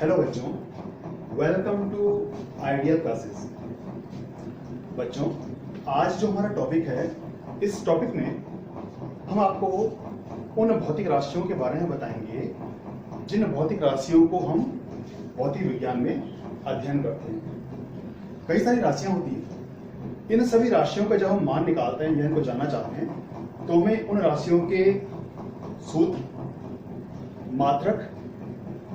Hello बच्चों, welcome to idea classes. बच्चों, आज जो हमारा टॉपिक है, इस टॉपिक में हम आपको उन भौतिक राशियों के बारे में बताएंगे जिन भौतिक राशियों को हम भौतिक विज्ञान में अध्ययन करते हैं। कई सारी राशियां होती हैं। इन सभी राशियों का जब हम मान निकालते हैं या इनको जानना चाहते हैं तो हमें उन राशियों के सूत्र, मात्रक,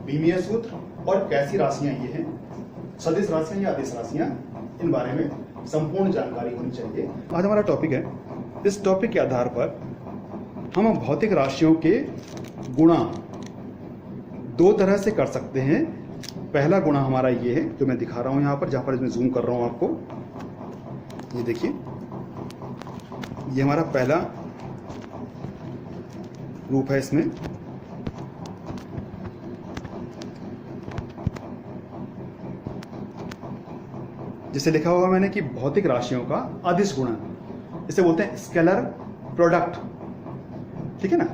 बीमीय सूत्र और कैसी राशियां ये हैं, सदिश राशियां या अदिश राशियां, इन बारे में संपूर्ण जानकारी होनी चाहिए। आज हमारा टॉपिक है, इस टॉपिक के आधार पर हम भौतिक राशियों के गुणा दो तरह से कर सकते हैं। पहला गुणा हमारा ये है जो मैं दिखा रहा हूं यहाँ पर, जहां पर इसमें जूम कर रहा हूं आपको। ये देखिए, ये हमारा पहला रूप है। इसमें जिसे लिखा होगा मैंने कि भौतिक राशियों का अदिश गुणन, इसे बोलते हैं स्केलर प्रोडक्ट। ठीक है ना।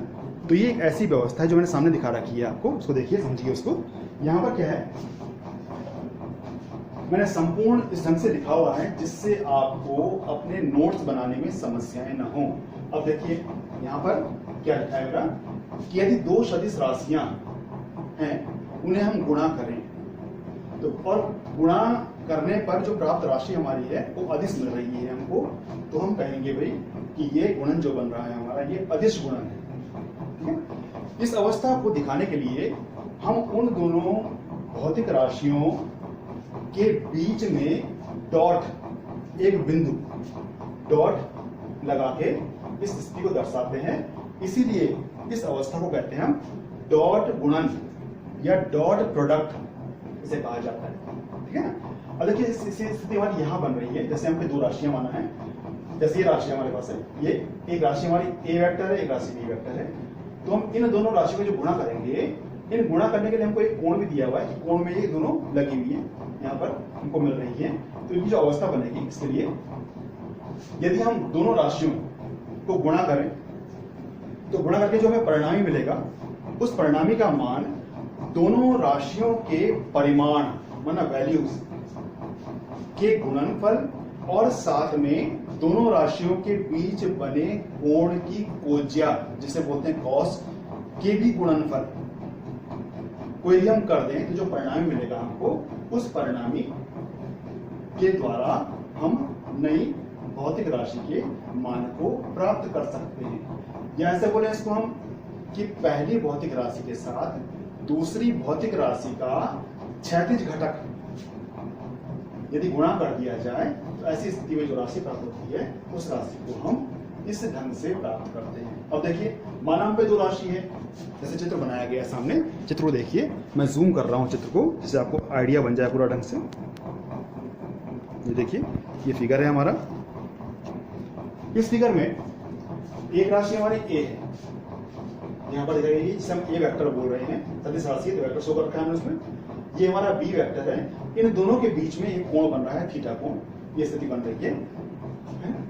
तो ये एक ऐसी व्यवस्था है जो मैंने सामने दिखा रखी है आपको। उसको देखिए, समझिए उसको। यहां पर क्या है, मैंने संपूर्ण इस ढंग से लिखा हुआ है जिससे आपको अपने नोट्स बनाने में समस्याएं ना हो। अब देखिए यहां पर क्या लिखा है मेरा कि यदि दो सदिश राशियां हैं, उन्हें हम गुणा करें तो, और गुणा करने पर जो प्राप्त राशि हमारी है वो अदिश मिल रही है हमको, तो हम कहेंगे भाई कि ये गुणन जो बन रहा है हमारा, ये अदिश गुणन है। ठीक है। इस अवस्था को दिखाने के लिए हम उन दोनों भौतिक राशियों के बीच में डॉट, एक बिंदु डॉट लगा के इस स्थिति को दर्शाते हैं। इसीलिए इस अवस्था को कहते हैं हम डॉट गुणन या डॉट प्रोडक्ट इसे कहा जाता है। ठीक है ना। अब देखिए इस स्थिति हमारी यहाँ बन रही है। जैसे हमने दो राशियां माना है, जैसे ये राशि हमारे पास है, ये एक राशि हमारी ए वेक्टर है, एक राशि बी वेक्टर है। तो हम इन दोनों राशियों को जो गुणा करेंगे, इन गुणा करने के लिए हमको एक कोण भी दिया हुआ है कि कोण में ये दोनों लगी हुई है, यहाँ पर हमको मिल रही है। तो इनकी जो अवस्था बनेगी, इसके लिए यदि हम दोनों राशियों को गुणा करें तो गुणा करके जो हमें परिणामी मिलेगा, उस परिणामी का मान दोनों राशियों के परिमाण मतलब वैल्यूज के गुणनफल और साथ में दोनों राशियों के बीच बने कोण की कोज्या, जिसे बोलते हैं कॉस, के भी गुणनफल को यदि हम कर दें तो जो परिणामी मिलेगा हमको, उस परिणामी के द्वारा हम नई भौतिक राशि के मान को प्राप्त कर सकते हैं। या ऐसे बोले इसको हम कि पहली भौतिक राशि के साथ दूसरी भौतिक राशि का क्षैतिज घटक यदि गुणा कर दिया जाए तो ऐसी स्थिति में जो राशि प्राप्त होती है, उस राशि को हम इस ढंग से प्राप्त करते हैं। अब देखिए, माना हम पे दो राशि है, जैसे चित्र बनाया गया सामने। चित्र को देखिए, मैं जूम कर रहा हूं चित्र को, जिससे आपको आइडिया बन जाए पूरा ढंग से। ये देखिए, ये फिगर है हमारा। इस फिगर में एक राशि हमारी ए है, यहाँ पर दिखाई गई, जिसे हम ए वेक्टर बोल रहे हैं। सदिश राशि है तो वेक्टर शो कर रखा है हमने उसमें। ये हमारा बी वेक्टर है। इन दोनों के बीच में एक कोण बन रहा है, थीटा कोण, ये स्थिति बन रही है।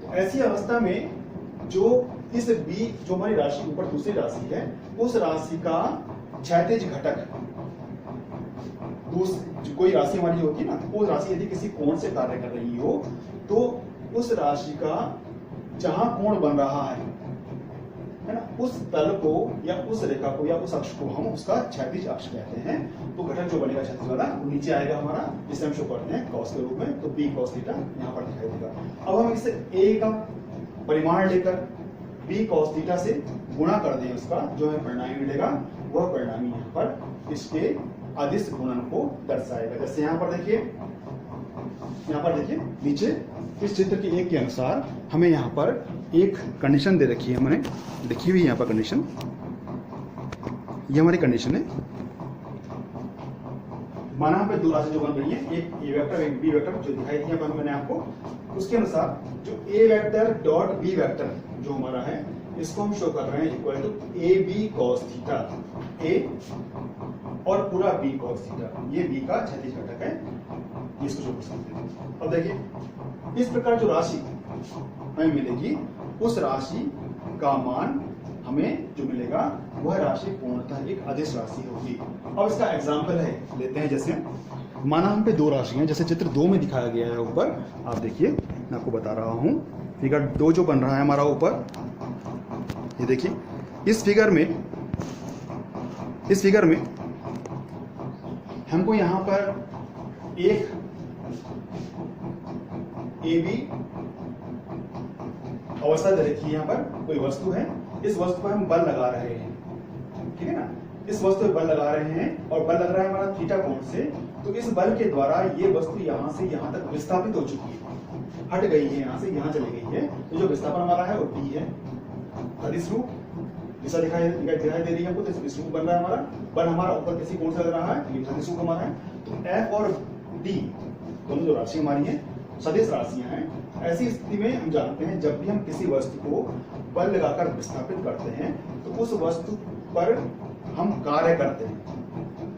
तो ऐसी अवस्था में जो इस बी, जो हमारी राशि ऊपर दूसरी राशि है, उस राशि का क्षैतिज घटक, कोई राशि हमारी जो होती है ना, वो राशि यदि किसी कोण से कार्य कर रही हो तो उस राशि का जहां कोण बन रहा है ना, उस तल को या उस रेखा को या उस अक्ष को हम उसका क्षैतिज अक्ष कहते हैं। तो घटक जो बनेगा क्षैतिज वाला, वो नीचे आएगा हमारा, जिसे हम शो करते हैं कॉस के रूप में। तो बी कॉस थीटा यहाँ पर दिखाई देगा। अब हम इसे ए का परिमाण लेकर बी कॉस थीटा से गुणा कर दें, उसका जो हमें परिणामी मिलेगा, वह परिणामी यहाँ पर इसके अदिश गुणन को दर्शाएगा। जैसे यहाँ पर देखिए नीचे इस चित्र के एक के अनुसार हमें यहाँ पर एक कंडीशन दे रखी है, हमने लिखी हुई है यहाँ पर कंडीशन। ये हमारी कंडीशन है। माना हम पे दो राशि जो बन रही है, एक ए वेक्टर एक बी वेक्टर, जो दिखाई दी है मैंने आपको। उसके अनुसार जो A vector dot B vector जो हमारा है, इसको हम शो कर रहे हैं equal to A B cos theta, A और पूरा बी कॉस थीटा। ये बी का क्षैतिज घटक है, इसको शो कर सकते हैं। अब देखिए, इस प्रकार जो राशि हमें मिलेगी, उस राशि का मान हमें जो मिलेगा वह राशि पूर्णतः एक अदिश राशि होगी। अब इसका एग्जाम्पल है लेते हैं, जैसे माना हम पे दो राशियां, जैसे चित्र 2 में दिखाया गया है ऊपर, आप देखिए मैं आपको बता रहा हूं। फिगर 2 जो बन रहा है हमारा ऊपर, ये देखिए इस फिगर में हमको यहां पर एक ए बी अवस्था दे रखी है। यहाँ पर कोई वस्तु है, इस वस्तु पर हम बल लगा रहे हैं, ठीक है ना। इस वस्तु पर बल लगा रहे हैं और बल लग रहा है हमारा थीटा कोण से। तो इस बल के द्वारा ये वस्तु यहाँ से यहाँ तक विस्थापित हो चुकी है, हट गई है, यहाँ से यहाँ चली गई है। तो जो विस्थापन हमारा है वो डी है। सदिश रूप दिशा दिखाई दे रही है हमको, तो सदिश रूप बन रहा है हमारा। बल हमारा ऊपर किसी कोण से लग रहा है, ये सदिश रूप हमारा है। तो एफ और डी दोनों जो राशि हमारी है सदिश राशियां हैं। ऐसी स्थिति में हम जानते हैं जब भी हम किसी वस्तु को बल लगाकर विस्थापित करते हैं तो उस वस्तु पर हम कार्य करते हैं,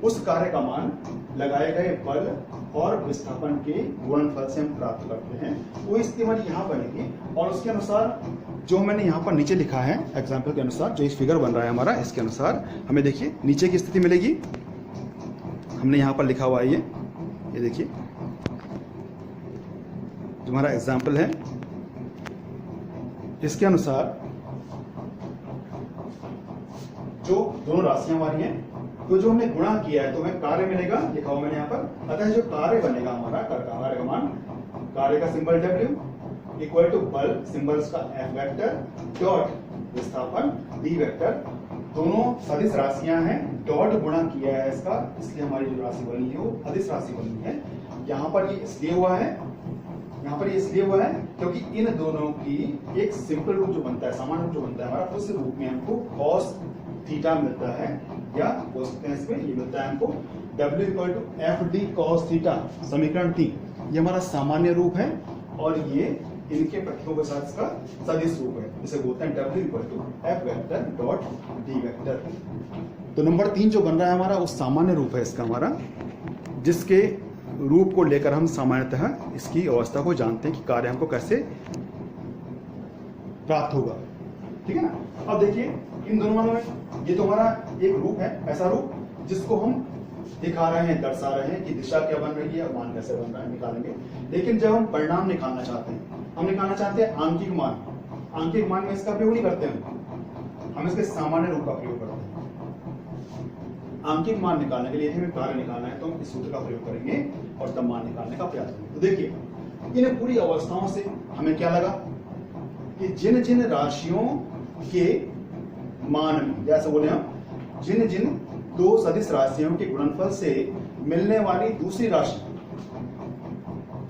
उस कार्य का मान लगाए गए बल और विस्थापन के गुणनफल से हम प्राप्त करते हैं। वो स्थिति हमारी यहाँ बनेगी और उसके अनुसार जो मैंने यहाँ पर नीचे लिखा है एग्जाम्पल के अनुसार, जो इस फिगर बन रहा है हमारा, इसके अनुसार हमें देखिए नीचे की स्थिति मिलेगी। हमने यहाँ पर लिखा हुआ है ये देखिए जो हमारा एग्जाम्पल है, इसके अनुसार जो दोनों राशियां हमारी हैं, तो जो हमने गुणा किया है तो हमें कार्य मिलेगा, लिखा हुआ मैंने यहाँ पर। अतः जो कार्य बनेगा हमारा, कार्य का मान, कार्य का सिंबल W इक्वल टू बल, सिंबल्स का F वेक्टर डॉट विस्थापन D वेक्टर। दोनों सदिश राशियां हैं, डॉट गुणा किया है इसका, इसलिए हमारी जो राशि बनी है वो अदिश राशि बनी है। यहाँ पर ये इसलिए हुआ है, यहाँ पर ये इसलिए हुआ है क्योंकि इन दोनों की एक सिंपल रूप जो बनता है, सामान्य रूप जो बनता है हमारा, उस रूप में हमको cos थीटा मिलता है, या बोल सकते हैं इसमें ये मिलता है हमको W equal to F D cos theta, समीकरण 3। ये हमारा सामान्य रूप है और ये इनके प्रतीकों के साथ इसका सदिश रूप है, इसे बोलते हैं W equal to F vector dot D vector. तो नंबर 3 जो बन रहा है हमारा वो सामान्य रूप है इसका हमारा, जिसके रूप को लेकर हम सामान्यतः इसकी अवस्था को जानते हैं कि कार्य हमको कैसे प्राप्त होगा, ठीक है ना। अब देखिए इन दोनों मानों में ये तो हमारा एक रूप है, ऐसा रूप जिसको हम दिखा रहे हैं, दर्शा रहे हैं कि दिशा क्या बन रही है, मान कैसे बन रहा है, निकालेंगे। लेकिन जब हम परिणाम निकालना चाहते हैं, हम निकालना चाहते हैं आंकिक मान, आंकिक मान में इसका प्रयोग नहीं करते हम इसके सामान्य रूप का प्रयोग करते हैं। आंकिक मान निकालने के लिए हमें कार्य निकालना है तो हम इस सूत्र का प्रयोग करेंगे और तब मान निकालने का प्रयास करेंगे। तो देखिए इन पूरी अवस्थाओं से हमें क्या लगा कि जिन जिन राशियों के मान में, जैसे बोले हम, जिन जिन दो सदिश राशियों के गुणनफल से मिलने वाली दूसरी राशि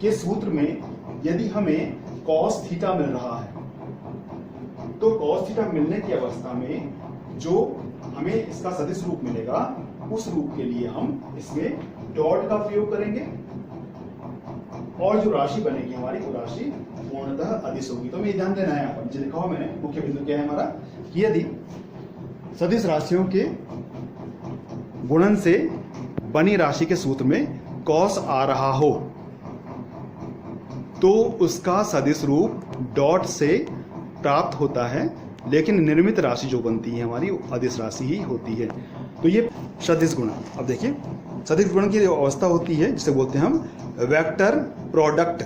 के सूत्र में यदि हमें cos थीटा मिल रहा है तो cos थीटा मिलने की अवस्था में जो हमें इसका सदिश रूप मिलेगा उस रूप के लिए हम इसमें डॉट का प्रयोग करेंगे और जो राशि बनेगी हमारी वो राशि पूर्णतः अदिश होगी। तो हमें ध्यान देना है, यहाँ पर नीचे लिखा हुआ मैंने, मुख्य बिंदु क्या है हमारा कि यदि सदिश राशियों के गुणन से बनी राशि के सूत्र में cos आ रहा हो तो उसका सदिश रूप डॉट से प्राप्त होता है, लेकिन निर्मित राशि जो बनती है हमारी अदिश राशि ही होती है। तो ये सदिश गुणन, अब देखिए सदिश गुणन की अवस्था होती है जिसे बोलते हैं हम वेक्टर प्रोडक्ट।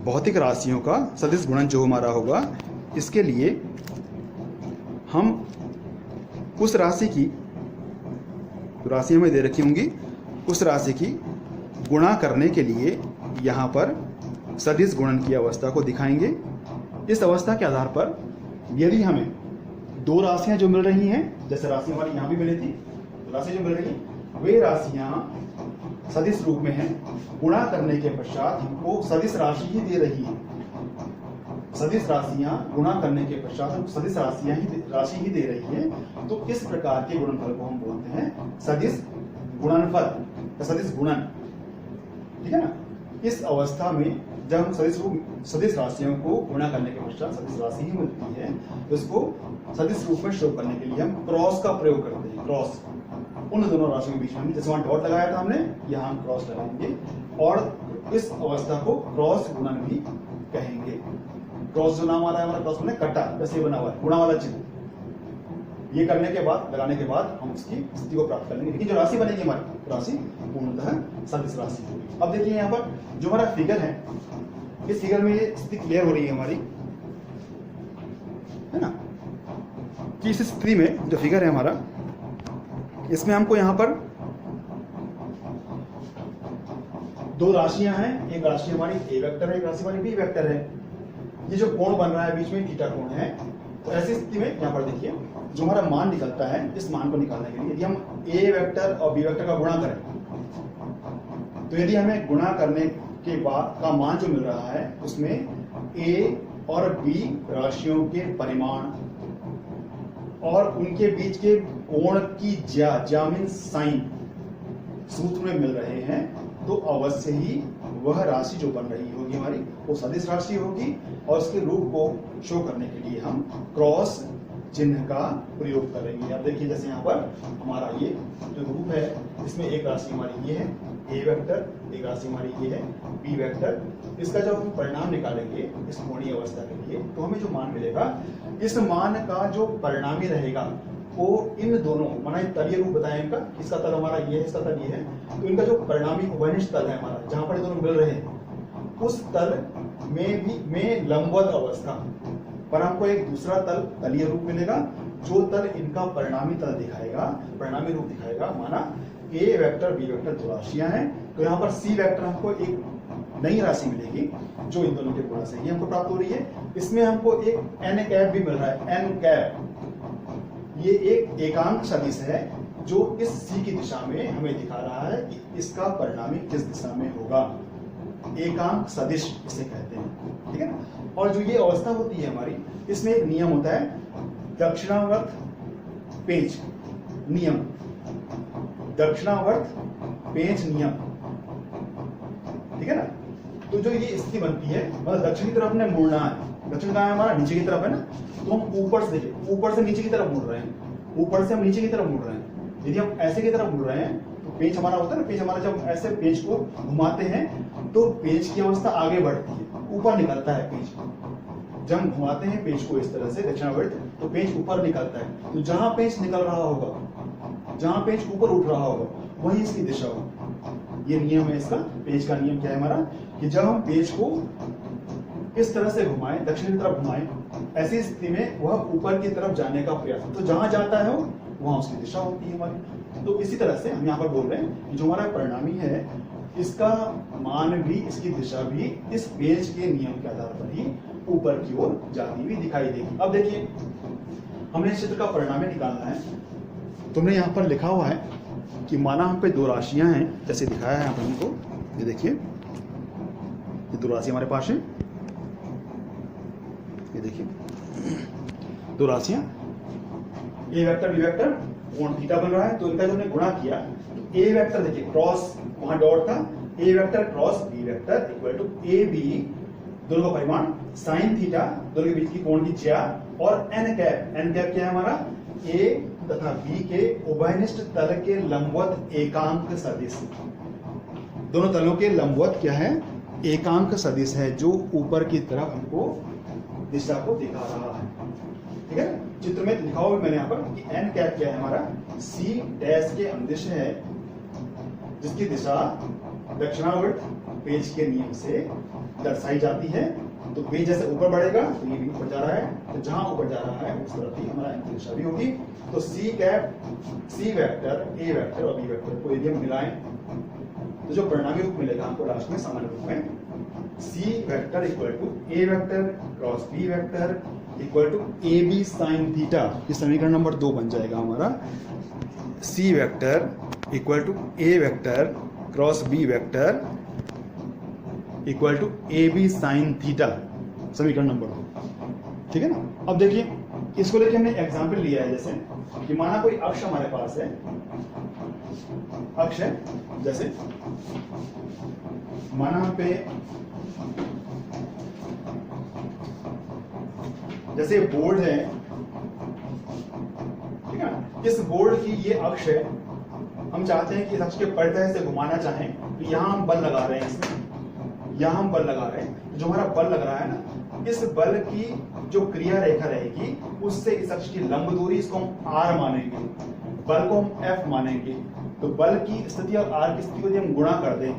भौतिक राशियों का सदिश गुणन जो हमारा होगा, इसके लिए हम उस राशि की, तो राशि हमें दे रखी होंगी, उस राशि की गुणा करने के लिए यहाँ पर सदिश गुणन की अवस्था को दिखाएंगे। इस अवस्था के आधार पर यदि हमें दो राशियां जो मिल रही हैं, जैसे राशि हमारी यहाँ भी मिली थी, तो राशि जो मिल रही है वे राशियां सदिश रूप में हैं, गुणा करने के पश्चात हमको सदिश राशि ही दे रही है। सदिश राशियां गुणा करने के पश्चात हमको सदिश राशि ही दे रही है। तो इस प्रकार के गुणनफल को हम बोलते हैं सदिश गुणनफल, सदिश गुणन, ठीक है ना। इस अवस्था में जब हम सदिश राशियों को गुणा करने के पश्चात सदिश राशि ही मिलती है, तो इसको सदिश रूप में शो करने के लिए हम क्रॉस का प्रयोग करते हैं। क्रॉस उन दोनों राशियों के बीच में, जैसे वहां डॉट लगाया था हमने, यहाँ हम क्रॉस लगाएंगे और इस अवस्था को क्रॉस गुणन भी कहेंगे। क्रॉस जो नाम आ रहा है हमारा, क्रॉस मैंने कटा, जैसे बना हुआ है गुणा वाला चिन्ह, ये करने के बाद, लगाने के बाद हम उसकी स्थिति को प्राप्त कर लेंगे। लेकिन जो राशि बनेगी हमारी राशि पूर्णतः सदिश राशि होगी। अब देखिए यहाँ पर जो हमारा फिगर है, इस फिगर में ये स्थिति क्लियर हो रही है हमारी, है ना, कि इस स्थिति में जो फिगर है हमारा, इसमें हमको यहाँ पर दो राशियां हैं, एक राशि हमारी ए वेक्टर है, एक राशि हमारी बी वेक्टर है। ये जो कोण बन रहा है बीच में थीटा कोण है, तो ऐसी स्थिति में यहाँ पर देखिए जो हमारा मान निकलता है, इस मान को निकालने के लिए यदि हम ए वेक्टर और बी वेक्टर का गुणा करें, तो यदि हमें गुणा करने के बाद का मान जो मिल रहा है उसमें ए और बी राशियों के परिमाण और उनके बीच के कोण की ज्या मीन साइन सूत्र में मिल रहे हैं, तो अवश्य ही वह राशि जो बन रही होगी हमारी वो सदिश राशि होगी। और उसके रूप को शो करने के लिए हम क्रॉस चिन्ह का प्रयोग करेंगे। अब देखिए जैसे यहाँ पर हमारा ये जो रूप है, इसमें एक राशि हमारी ये है ए वेक्टर, एक राशि हमारी ये है बी वेक्टर। इसका जब हम परिणाम निकालेंगे इस कोणीय अवस्था के लिए, तो हमें जो मान मिलेगा, इस मान का जो परिणामी रहेगा वो इन दोनों, माना तलीय रूप बताया इनका, इसका तल हमारा ये है, इसका तल ये है, तो इनका जो परिणामी उभयनिष्ठ तल है हमारा, जहां पर ये दोनों मिल रहे हैं, उस तल में लंबवत अवस्था पर हमको एक दूसरा तल तलीय रूप मिलेगा, जो तल इनका परिणामी तल दिखाएगा, परिणामी रूप दिखाएगा। माना ए वेक्टर बी वेक्टर दो राशियां हैं, तो यहाँ पर सी वेक्टर हमको एक नई राशि मिलेगी जो इन दोनों के गुणा से ही हमको प्राप्त हो रही है। इसमें हमको एक एन कैप भी मिल रहा है, एन कैप ये एक एकांक सदिश है जो इस सी की दिशा में हमें दिखा रहा है कि इसका परिणामी किस दिशा में होगा। एकांक सदिश इसे कहते हैं, ठीक है ना। और जो ये अवस्था होती है हमारी, इसमें एक नियम होता है दक्षिणावर्त पेंच नियम, दक्षिणावर्त पेंच नियम, ठीक है ना। तो जो ये स्थिति बनती है, मतलब दक्षिण की तरफ ने मुड़ना है, दक्षिण कहाँ है हमारा, नीचे की तरफ है ना, तो हम ऊपर से देखिए, ऊपर से नीचे की तरफ मुड़ रहे हैं, ऊपर से हम नीचे की तरफ मुड़ रहे हैं। यदि हम ऐसे की तरफ मुड़ रहे हैं तो पेंच हमारा होता है ना, पेंच हमारा जब ऐसे पेंच को घुमाते हैं तो पेंच की अवस्था आगे बढ़ती है, ऊपर निकलता है पेंच। जब हम घुमाते हैं पेंच को इस तरह से दक्षिणावर्त, तो पेंच ऊपर निकलता है। तो जहां पेंच निकल रहा होगा, जहां पेंच ऊपर उठ रहा होगा, वही इसकी दिशा होगी। ये नियम है इसका, पेंच का नियम क्या है हमारा, कि जब हम पेंच को इस तरह से घुमाएं, दक्षिण की तरफ घुमाएं, ऐसी स्थिति में वह ऊपर की तरफ जाने का प्रयास, तो जहां जाता है वहां उसकी दिशा होती है हमारी। तो इसी तरह से हम यहाँ पर बोल रहे हैं कि जो हमारा परिणामी है, इसका मान भी, इसकी दिशा भी इस पेंच के नियम के आधार पर ही ऊपर की ओर जाती हुई दिखाई देगी। अब देखिए हमने इस चित्र का परिणामी निकालना है, तुमने यहाँ पर लिखा हुआ है कि माना हम पे दो राशियां हैं, जैसे दिखाया है यहाँ पर हमको, ये देखिए ये दो राशि हमारे पास है, ये देखिए दो राशियां ए वेक्टर बी वेक्टर, कोण थीटा बन रहा है, तो इनका जो हमने गुणा किया, तो ए वेक्टर देखिए क्रॉस वहां डॉट था, A vector cross B vector equal to A B, दोनों का परिमाण साइन थीटा, दोनों के बीच की कोण की ज्या, और एन कैप, एन कैप क्या है हमारा, ए तथा बी के उभयनिष्ठ तल के लंबवत एकांक सदिश। दोनों तलों के लंबवत क्या है, एकांक सदिश है, जो ऊपर की तरफ हमको दिशा को दिखा रहा है, ठीक है। चित्र में लिखा हुआ मैंने यहाँ पर कि एन कैप क्या है हमारा, सी डैश के अंदिश है, जिसकी दिशा दक्षिणावर्त पेंच के नियम से दर्शाई जाती है। तो पेंच जैसे ऊपर बढ़ेगा तो ये भी ऊपर जा रहा है, तो जहां ऊपर जा रहा है उस तरफ ही हमारा इनकी दिशा भी होगी। तो सी कैप, सी वेक्टर, ए वेक्टर और बी वेक्टर को यदि हम मिलाएं, तो जो परिणामी रूप मिलेगा हमको लास्ट में सामान्य रूप में, C vector equal to A vector cross B vector equal to A B sine theta. ये समीकरण नंबर 2 बन जाएगा हमारा, C vector equal to A vector cross B vector equal to A B sine theta, समीकरण number 2, ठीक है ना। अब देखिए इसको लेके हमने एग्जाम्पल लिया है, जैसे कि माना कोई अक्ष हमारे पास है, अक्ष है, जैसे माना हम पे जैसे बोर्ड है, ठीक है, इस बोर्ड की ये अक्ष है, हम चाहते हैं कि इस अक्ष के पलटे से घुमाना चाहें, तो यहां हम बल लगा रहे हैं, इसमें यहां हम बल लगा रहे हैं, जो हमारा बल लग रहा है ना, इस बल की जो क्रिया रेखा रहेगी उससे इस अक्ष की लंब दूरी, इसको हम आर मानेंगे, बल को हम एफ मानेंगे। तो बल की स्थिति और आर की स्थिति को यदि हम गुणा कर दें,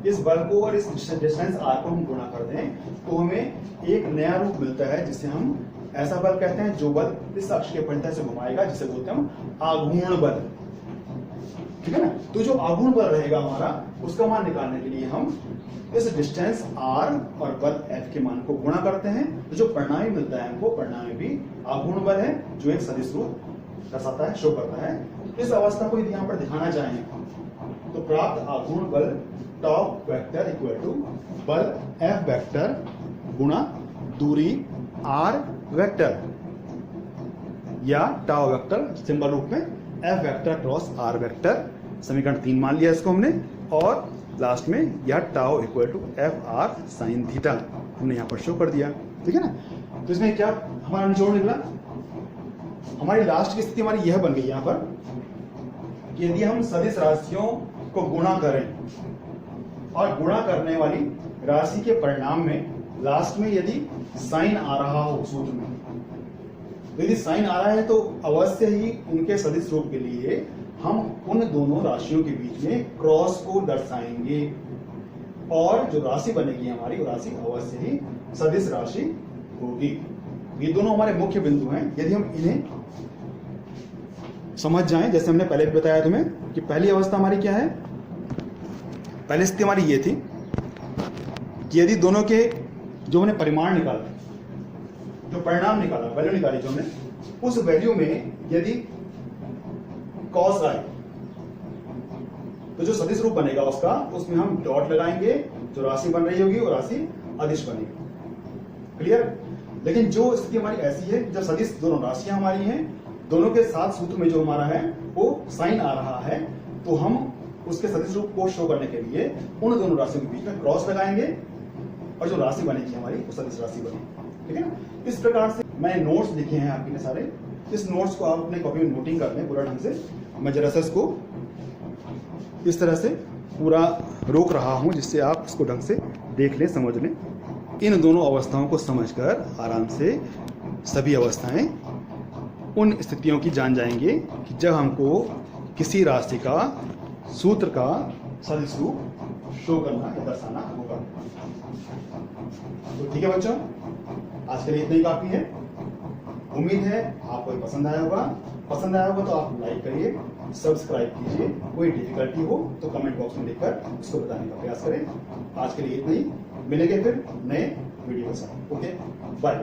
इस बल को और इस डिस्टेंस आर को हम गुणा कर दें, तो हमें एक नया रूप मिलता है जिसे हम ऐसा बल कहते हैं जो बल इस अक्ष के परिधि से घुमाएगा, जिसे बोलते हैं हम आघूर्ण बल। ठीक है ना। तो जो आघूर्ण बल रहेगा हमारा, उसका मान निकालने के लिए हम इस डिस्टेंस r और बल f के मान को गुणा करते हैं, तो जो परिणामी मिलता है हमको, परिणामी भी आघूर्ण बल है जो एक सदिश रूप दर्शाता है, शो करता है। इस अवस्था को यदि यहाँ पर दिखाना चाहें तो प्राप्त आघूर्ण बल टॉप वेक्टर इक्वल टू बल f वेक्टर गुणा दूरी r वेक्टर, या टाउ वेक्टर सिंबल रूप में f vector cross r vector. समीकरण 3 मान लिया इसको हमने, और लास्ट में यह tau equal to F R sine theta हमने यहाँ पर शो कर दिया। ठीक है ना। तो इसमें क्या हमारा निचोड़ निकला, हमारी लास्ट की स्थिति हमारी यह बन गई यहाँ पर कि यदि हम सदिश राशियों को गुणा करें और गुणा करने वाली राशि के परिणाम में लास्ट में यदि साइन आ रहा हो सूत्र में, तो यदि साइन आ रहा है तो अवश्य ही उनके सदिश रूप के लिए हम उन दोनों राशियों के बीच में क्रॉस को दर्शाएंगे, और जो राशि बनेगी हमारी वो राशि अवश्य ही सदिश राशि होगी। ये दोनों हमारे मुख्य बिंदु हैं। यदि हम इन्हें समझ जाएं, जैसे हमने पहले भी बताया तुम्हें कि पहली अवस्था हमारी क्या है, पहली स्थिति हमारी ये थी कि यदि दोनों के जो हमने परिमाण निकाला, जो परिणाम निकाला, वैल्यू निकाली जो हमने, उस वैल्यू में यदि कॉस आए तो जो सदिश रूप बनेगा उसका, उसमें हम डॉट लगाएंगे, जो राशि बन रही होगी वो राशि अदिश बनेगी। क्लियर। लेकिन जो स्थिति हमारी ऐसी है जब सदिश दोनों राशियां हमारी हैं, दोनों के साथ सूत्र में जो हमारा है वो साइन आ रहा है, तो हम उसके सदिश रूप को शो करने के लिए उन दोनों राशियों के बीच में क्रॉस लगाएंगे, और जो राशि बनेगी हमारी वो सदिश राशि बनेगी। ठीक है ना। इस प्रकार से मैंने नोट्स लिखे हैं आपके लिए सारे, इस नोट्स को आप अपने कॉपी में नोटिंग कर लें पूरा ढंग से। मैं जरा सा इसको इस तरह से पूरा रोक रहा हूं जिससे आप इसको ढंग से देख लें, समझ लें। इन दोनों अवस्थाओं को समझकर आराम से सभी अवस्थाएं उन स्थितियों की जान जाएंगे कि जब हमको किसी राशि का सूत्र का सदिश रूप शो करना या दर्शाना होगा। तो ठीक है बच्चों, आज के लिए इतना ही काफी है। उम्मीद है आपको ये पसंद आया होगा। पसंद आया होगा तो आप लाइक करिए, सब्सक्राइब कीजिए। कोई डिफिकल्टी हो तो कमेंट बॉक्स में लिखकर उसको बताने का प्रयास करें। आज के लिए इतना ही, मिलेंगे फिर नए वीडियो के साथ। Okay, bye.